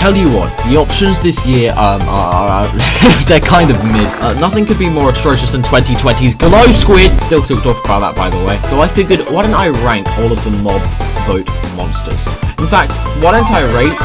tell you what, the options this year are they're kind of mid. Nothing could be more atrocious than 2020's Glow Squid. Still ticked off about that, by the way. So I figured, why don't I rank all of the mob vote monsters? In fact, why don't I rate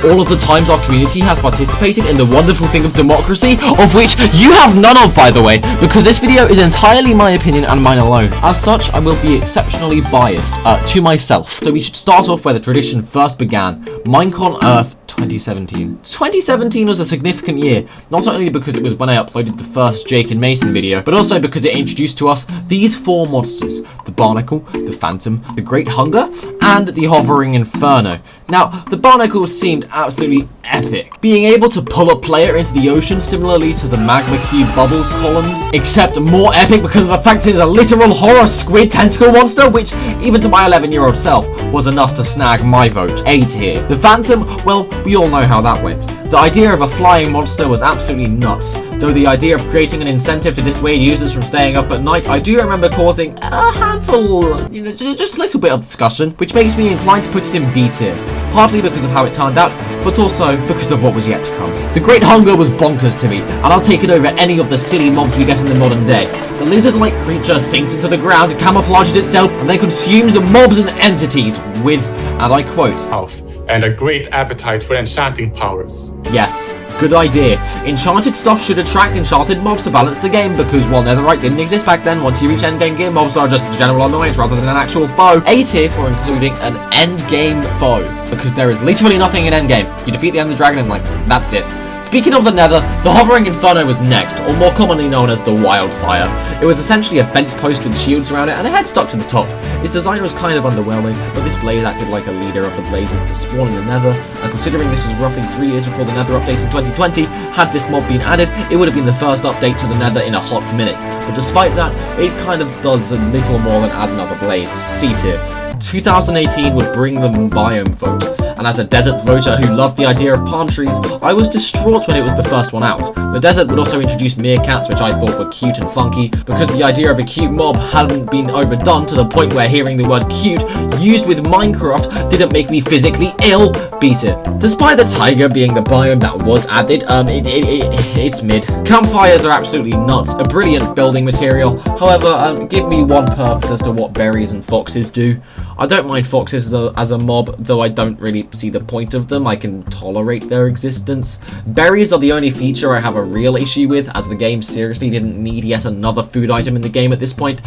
all of the times our community has participated in the wonderful thing of democracy, of which you have none of, by the way, because this video is entirely my opinion and mine alone. As such, I will be exceptionally biased to myself. So we should start off where the tradition first began. Minecon Earth 2017. 2017 was a significant year, not only because it was when I uploaded the first Jake and Mason video, but also because it introduced to us these four monsters: the Barnacle, the Phantom, the Great Hunger, and the Hovering Inferno. Now, the Barnacle seemed absolutely epic. Being able to pull a player into the ocean similarly to the Magma Cube bubble columns, except more epic because of the fact it is a literal horror squid tentacle monster, which, even to my 11-year-old self, was enough to snag my vote. A tier. The Phantom, well, we all know how that went. The idea of a flying monster was absolutely nuts, though the idea of creating an incentive to dissuade users from staying up at night, I do remember causing a handful, just a little bit of discussion, which makes me inclined to put it in B tier. Partly because of how it turned out, but also because of what was yet to come. The Great Hunger was bonkers to me, and I'll take it over any of the silly mobs we get in the modern day. The lizard-like creature sinks into the ground, camouflages itself, and then consumes mobs and entities with, and I quote, and a great appetite for enchanting powers. Yes, good idea. Enchanted stuff should attract enchanted mobs to balance the game, because while Netherite didn't exist back then, once you reach endgame gear, mobs are just a general annoyance rather than an actual foe. A tier for including an endgame foe, because there is literally nothing in endgame. You defeat the Ender Dragon and that's it. Speaking of the Nether, the Hovering Inferno was next, or more commonly known as the Wildfire. It was essentially a fence post with shields around it and a head stuck to the top. Its design was kind of underwhelming, but this blaze acted like a leader of the blazes that spawn in the Nether, and considering this was roughly 3 years before the Nether update in 2020, had this mob been added, it would have been the first update to the Nether in a hot minute. But despite that, it kind of does a little more than add another blaze. C tier. 2018 would bring the biome vote, and as a desert voter who loved the idea of palm trees, I was distraught when it was the first one out. The desert would also introduce meerkats, which I thought were cute and funky, because the idea of a cute mob hadn't been overdone to the point where hearing the word cute used with Minecraft didn't make me physically ill. Beat it. Despite the tiger being the biome that was added, it's mid. Campfires are absolutely nuts, a brilliant building material. However, give me one purpose as to what berries and foxes do. I don't mind foxes as a mob, though I don't really see the point of them. I can tolerate their existence. Berries are the only feature I have a real issue with, as the game seriously didn't need yet another food item in the game at this point,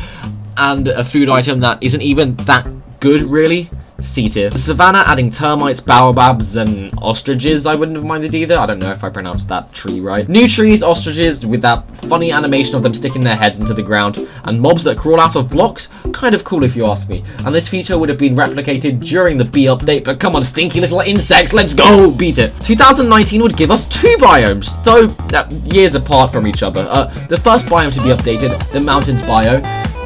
and a food item that isn't even that good, really. C tier. Savannah adding termites, baobabs, and ostriches, I wouldn't have minded either. I don't know if I pronounced that tree right. New trees, ostriches, with that funny animation of them sticking their heads into the ground, and mobs that crawl out of blocks, kind of cool if you ask me. And this feature would have been replicated during the B update, but come on, stinky little insects, let's go! Beat it. 2019 would give us 2 biomes, though years apart from each other. The first biome to be updated, the mountains bio,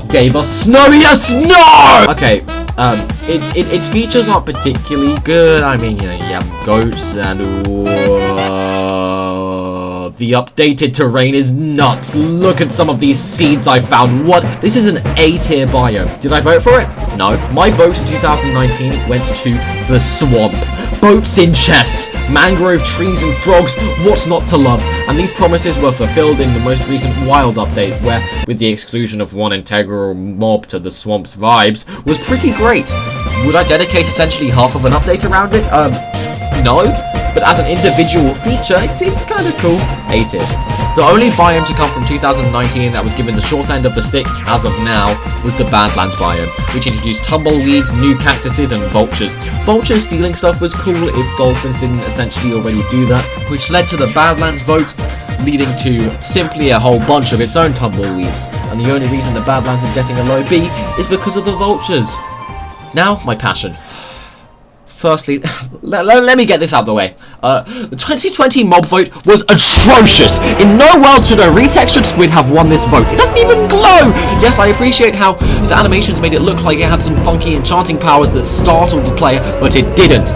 gave us snowier snow! Okay, its features aren't particularly good. I mean, you have goats and the updated terrain is nuts. Look at some of these seeds I found. What? This is an A tier biome. Did I vote for it? No. My vote in 2019 went to the swamp. Boats in chests, mangrove trees and frogs, what's not to love? And these promises were fulfilled in the most recent Wild update, where, with the exclusion of one integral mob to the swamp's vibes, was pretty great. Would I dedicate essentially half of an update around it? No. But as an individual feature, it's kind of cool. A tier. The only biome to come from 2019 that was given the short end of the stick, as of now, was the Badlands biome, which introduced tumbleweeds, new cactuses, and vultures. Vultures stealing stuff was cool if dolphins didn't essentially already do that, which led to the Badlands vote, leading to simply a whole bunch of its own tumbleweeds. And the only reason the Badlands is getting a low B is because of the vultures. Now, my passion. Firstly, let me get this out of the way. The 2020 mob vote was atrocious. In no world should a retextured squid have won this vote. It doesn't even glow! Yes, I appreciate how the animations made it look like it had some funky enchanting powers that startled the player, but it didn't.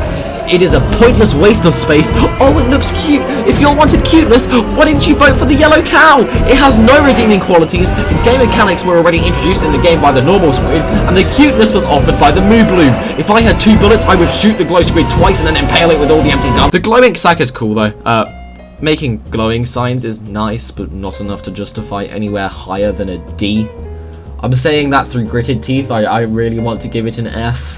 It is a pointless waste of space. Oh, it looks cute. If you all wanted cuteness, why didn't you vote for the yellow cow? It has no redeeming qualities. Its game mechanics were already introduced in the game by the normal squid, and the cuteness was offered by the moo bloom. If I had 2 bullets, I would shoot the glow squid twice and then impale it with all the empty guns. The glowing sack is cool though. Making glowing signs is nice, but not enough to justify anywhere higher than a D. I'm saying that through gritted teeth. I really want to give it an F.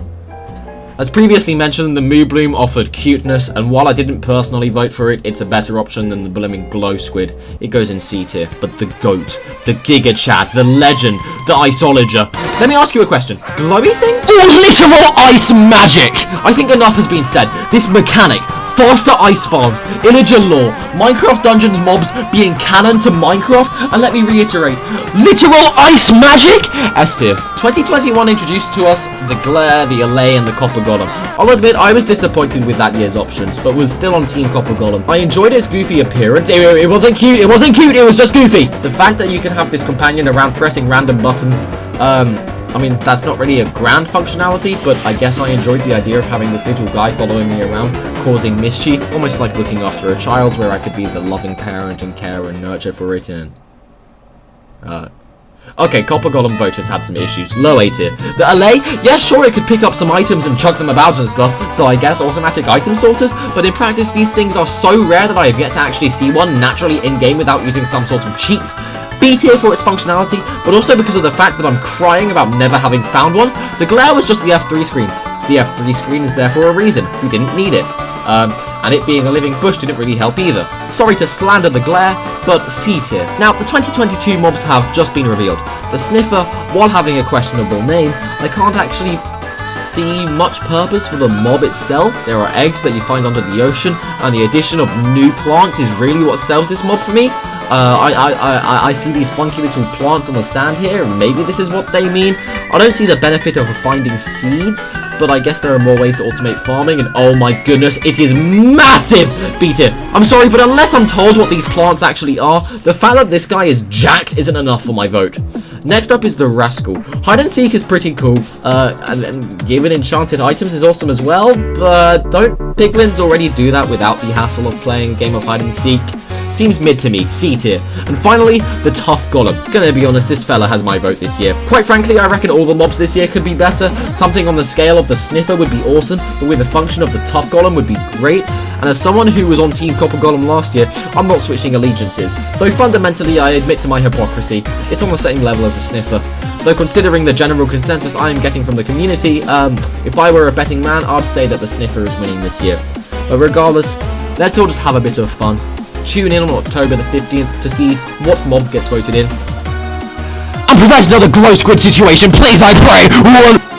As previously mentioned, the Moo Bloom offered cuteness, and while I didn't personally vote for it, it's a better option than the blooming glow squid. It goes in C tier. But the GOAT, the Giga Chad, the legend, the Iceologer. Let me ask you a question. Glowy thing? Oh, literal ice magic! I think enough has been said. This mechanic, faster ice farms, Illager lore, Minecraft dungeons mobs being canon to Minecraft, and let me reiterate, literal ice magic? S tier. 2021 introduced to us the Glare, the Olay, and the Copper Golem. I'll admit I was disappointed with that year's options, but was still on Team Copper Golem. I enjoyed its goofy appearance. It wasn't cute, it was just goofy. The fact that you can have this companion around pressing random buttons, I mean, that's not really a grand functionality, but I guess I enjoyed the idea of having this little guy following me around, causing mischief, almost like looking after a child, where I could be the loving parent and care and nurture for it, and... Okay, Copper Golem voters had some issues. Low A tier. The Olay, yeah, sure, it could pick up some items and chuck them about and stuff, so I guess automatic item sorters, but in practice, these things are so rare that I have yet to actually see one naturally in-game without using some sort of cheat. B tier for its functionality, but also because of the fact that I'm crying about never having found one. The glare was just the F3 screen. The F3 screen is there for a reason. We didn't need it. And it being a living bush didn't really help either. Sorry to slander the glare, but C tier. Now, the 2022 mobs have just been revealed. The Sniffer, while having a questionable name, I can't actually see much purpose for the mob itself. There are eggs that you find under the ocean, and the addition of new plants is really what sells this mob for me. I see these funky little plants on the sand here, and maybe this is what they mean. I don't see the benefit of finding seeds, but I guess there are more ways to automate farming, and oh my goodness, it is massive! B tier. I'm sorry, but unless I'm told what these plants actually are, the fact that this guy is jacked isn't enough for my vote. Next up is the Rascal. Hide and seek is pretty cool, and giving enchanted items is awesome as well, but don't piglins already do that without the hassle of playing a game of hide and seek? Seems mid to me, C tier. And finally, the Tough Golem. Gonna be honest, this fella has my vote this year. Quite frankly, I reckon all the mobs this year could be better. Something on the scale of the Sniffer would be awesome, but with the function of the Tough Golem would be great. And as someone who was on Team Copper Golem last year, I'm not switching allegiances. Though fundamentally, I admit to my hypocrisy. It's on the same level as a Sniffer. Though considering the general consensus I am getting from the community, if I were a betting man, I'd say that the Sniffer is winning this year. But regardless, let's all just have a bit of fun. Tune in on October the 15th to see what mob gets voted in. And prevent another glow squid situation, please, I pray!